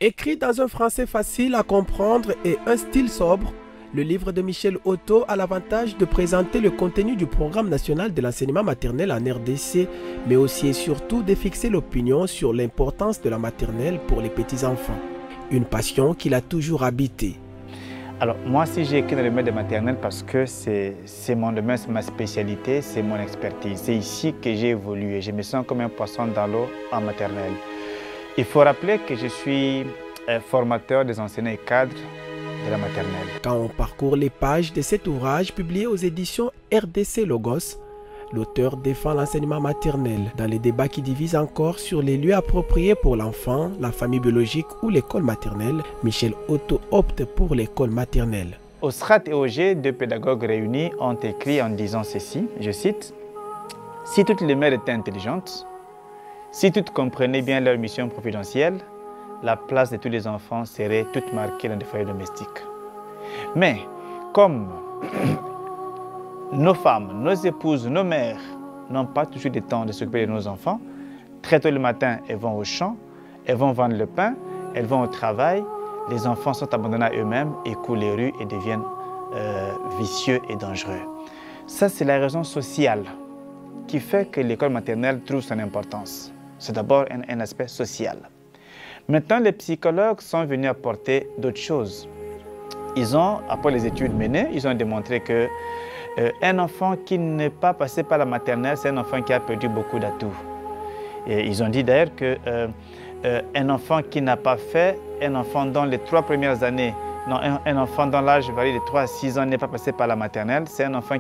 Écrit dans un français facile à comprendre et un style sobre, le livre de Michel Otto a l'avantage de présenter le contenu du programme national de l'enseignement maternel en RDC, mais aussi et surtout de fixer l'opinion sur l'importance de la maternelle pour les petits-enfants. Une passion qu'il a toujours habité. Alors moi, si j'ai écrit dans le domaine de maternelle, parce que c'est mon domaine, c'est ma spécialité, c'est mon expertise. C'est ici que j'ai évolué. Je me sens comme un poisson dans l'eau en maternelle. Il faut rappeler que je suis formateur des enseignants et cadres de la maternelle. Quand on parcourt les pages de cet ouvrage publié aux éditions RDC Logos, l'auteur défend l'enseignement maternel dans les débats qui divisent encore sur les lieux appropriés pour l'enfant, la famille biologique ou l'école maternelle. Michel Otto opte pour l'école maternelle. Osrat et Auger, deux pédagogues réunis, ont écrit en disant ceci, je cite, « Si toutes les mères étaient intelligentes, si toutes comprenaient bien leur mission providentielle, la place de tous les enfants serait toute marquée dans des foyers domestiques. Mais comme nos femmes, nos épouses, nos mères n'ont pas toujours le temps de s'occuper de nos enfants, très tôt le matin, elles vont au champ, elles vont vendre le pain, elles vont au travail, les enfants sont abandonnés à eux-mêmes et courent les rues et deviennent vicieux et dangereux. Ça, c'est la raison sociale qui fait que l'école maternelle trouve son importance. C'est d'abord un aspect social. Maintenant, les psychologues sont venus apporter d'autres choses. Ils ont, après les études menées, ils ont démontré que un enfant qui n'est pas passé par la maternelle, c'est un enfant qui a perdu beaucoup d'atouts. Et ils ont dit d'ailleurs qu'un enfant qui n'a pas fait, un enfant dans les 3 premières années, non, un enfant dans l'âge varié de 3 à 6 ans n'est pas passé par la maternelle, c'est un enfant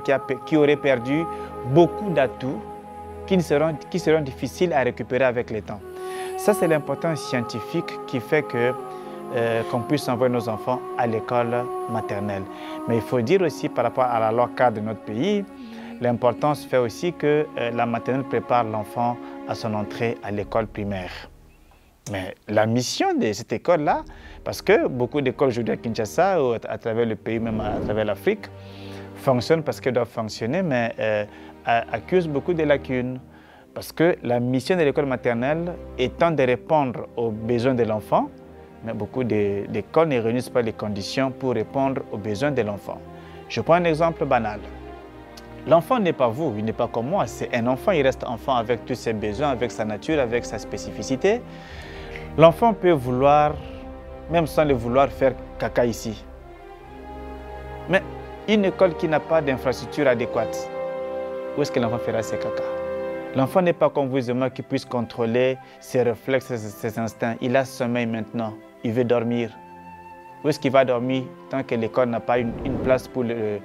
qui aurait perdu beaucoup d'atouts qui seront difficiles à récupérer avec le temps. Ça, c'est l'importance scientifique qui fait qu'on puisse envoyer nos enfants à l'école maternelle. Mais il faut dire aussi, par rapport à la loi cadre de notre pays, l'importance fait aussi que la maternelle prépare l'enfant à son entrée à l'école primaire. Mais la mission de cette école-là, parce que beaucoup d'écoles aujourd'hui à Kinshasa ou à travers le pays, même à travers l'Afrique, fonctionnent parce qu'elles doivent fonctionner, mais accusent beaucoup de lacunes. Parce que la mission de l'école maternelle étant de répondre aux besoins de l'enfant, mais beaucoup d'écoles ne réunissent pas les conditions pour répondre aux besoins de l'enfant. Je prends un exemple banal. L'enfant n'est pas vous, il n'est pas comme moi, c'est un enfant, il reste enfant avec tous ses besoins, avec sa nature, avec sa spécificité. L'enfant peut vouloir, même sans le vouloir, faire caca ici. Mais une école qui n'a pas d'infrastructure adéquate, où est-ce que l'enfant fera ses caca? L'enfant n'est pas comme vous et moi qui puisse contrôler ses réflexes, ses instincts. Il a sommeil maintenant, il veut dormir. Où est-ce qu'il va dormir tant que l'école n'a pas une place pour le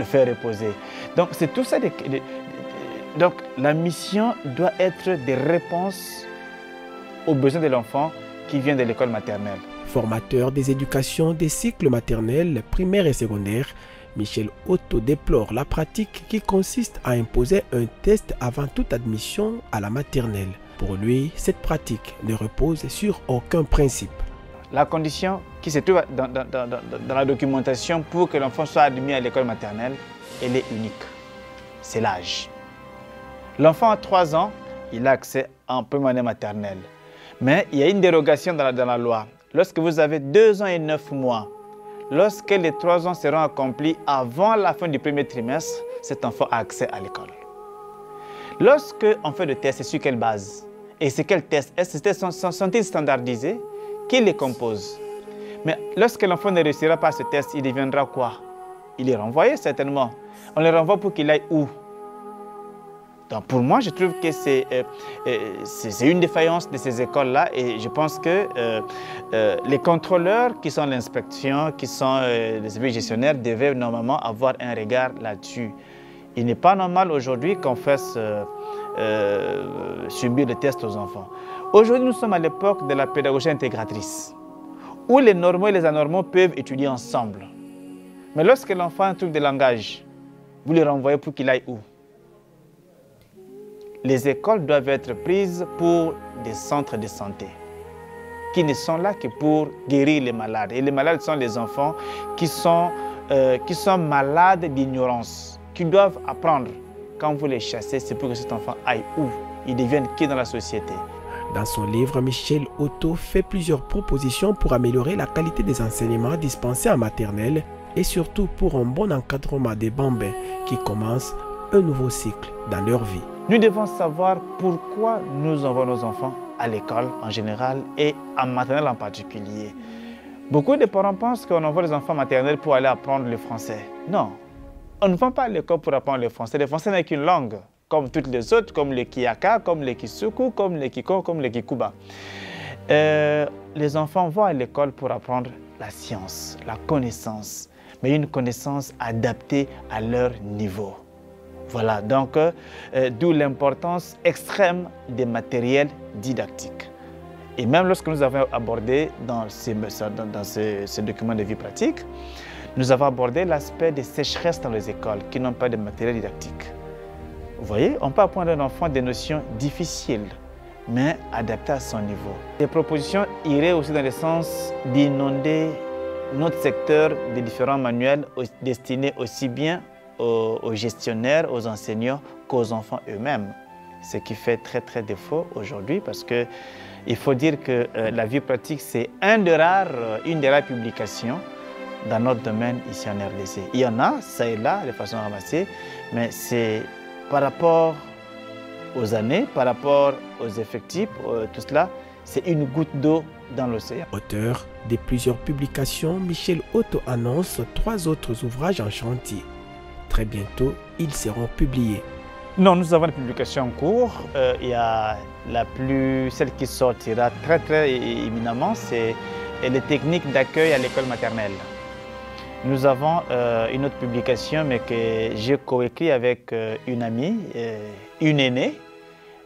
faire reposer? Donc c'est tout ça. Donc la mission doit être des réponses aux besoins de l'enfant qui vient de l'école maternelle. Formateur des éducations des cycles maternels, primaires et secondaires, Michel Otto déplore la pratique qui consiste à imposer un test avant toute admission à la maternelle. Pour lui, cette pratique ne repose sur aucun principe. La condition qui se trouve dans la documentation pour que l'enfant soit admis à l'école maternelle, elle est unique. C'est l'âge. L'enfant a 3 ans, il a accès en première année maternelle. Mais il y a une dérogation dans la loi. Lorsque vous avez 2 ans et 9 mois, lorsque les 3 ans seront accomplis avant la fin du premier trimestre, cet enfant a accès à l'école. Lorsque on fait le test, c'est sur quelle base? Et c'est quel test? Sont-ils standardisés? Qui les compose? Mais lorsque l'enfant ne réussira pas ce test, il deviendra quoi? Il est renvoyé certainement. On le renvoie pour qu'il aille où? Donc pour moi, je trouve que c'est une défaillance de ces écoles-là et je pense que les contrôleurs qui sont l'inspection, qui sont les services gestionnaires, devaient normalement avoir un regard là-dessus. Il n'est pas normal aujourd'hui qu'on fasse subir des tests aux enfants. Aujourd'hui, nous sommes à l'époque de la pédagogie intégratrice, où les normaux et les anormaux peuvent étudier ensemble. Mais lorsque l'enfant a un truc de langage, vous le renvoyez pour qu'il aille où? Les écoles doivent être prises pour des centres de santé qui ne sont là que pour guérir les malades. Et les malades sont les enfants qui sont malades d'ignorance, qui doivent apprendre. Quand vous les chassez, c'est pour que cet enfant aille où? Il devienne qui dans la société? Dans son livre, Michel Otto fait plusieurs propositions pour améliorer la qualité des enseignements dispensés en maternelle et surtout pour un bon encadrement des bambins qui commencent un nouveau cycle dans leur vie. Nous devons savoir pourquoi nous envoyons nos enfants à l'école en général et en maternelle en particulier. Beaucoup de parents pensent qu'on envoie les enfants maternels pour aller apprendre le français. Non, on ne va pas à l'école pour apprendre le français. Le français n'est qu'une langue, comme toutes les autres, comme le Kiaka, comme le Kisuku, comme le Kiko, comme le Kikuba. Les enfants vont à l'école pour apprendre la science, la connaissance, mais une connaissance adaptée à leur niveau. Voilà, donc d'où l'importance extrême des matériels didactiques. Et même lorsque nous avons abordé dans ce document de vie pratique, nous avons abordé l'aspect des sécheresses dans les écoles qui n'ont pas de matériel didactique. Vous voyez, on peut apprendre à un enfant des notions difficiles, mais adaptées à son niveau. Les propositions iraient aussi dans le sens d'inonder notre secteur de différents manuels destinés aussi bien aux gestionnaires, aux enseignants qu'aux enfants eux-mêmes. Ce qui fait très défaut aujourd'hui parce qu'il faut dire que la vie pratique, c'est une des rares publications dans notre domaine ici en RDC. Il y en a, ça et là, de façon ramassée, mais c'est par rapport aux années, par rapport aux effectifs, tout cela, c'est une goutte d'eau dans l'océan. Auteur de plusieurs publications, Michel Otto annonce 3 autres ouvrages en chantier. Très bientôt, ils seront publiés. Non, nous avons une publication en cours. Il y a celle qui sortira très éminemment, c'est les techniques d'accueil à l'école maternelle. Nous avons une autre publication, mais que j'ai coécrit avec une amie, une aînée.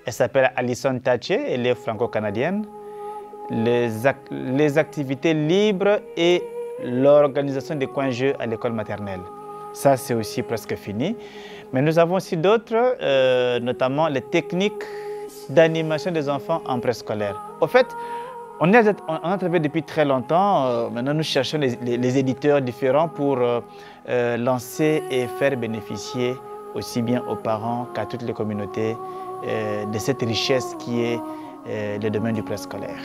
Elle s'appelle Alison Tache, elle est franco-canadienne. Les activités libres et l'organisation des coins jeux à l'école maternelle. Ça, c'est aussi presque fini. Mais nous avons aussi d'autres, notamment les techniques d'animation des enfants en préscolaire. Au fait, on a travaillé depuis très longtemps. Maintenant, nous cherchons les éditeurs différents pour lancer et faire bénéficier aussi bien aux parents qu'à toutes les communautés de cette richesse qui est le domaine du préscolaire.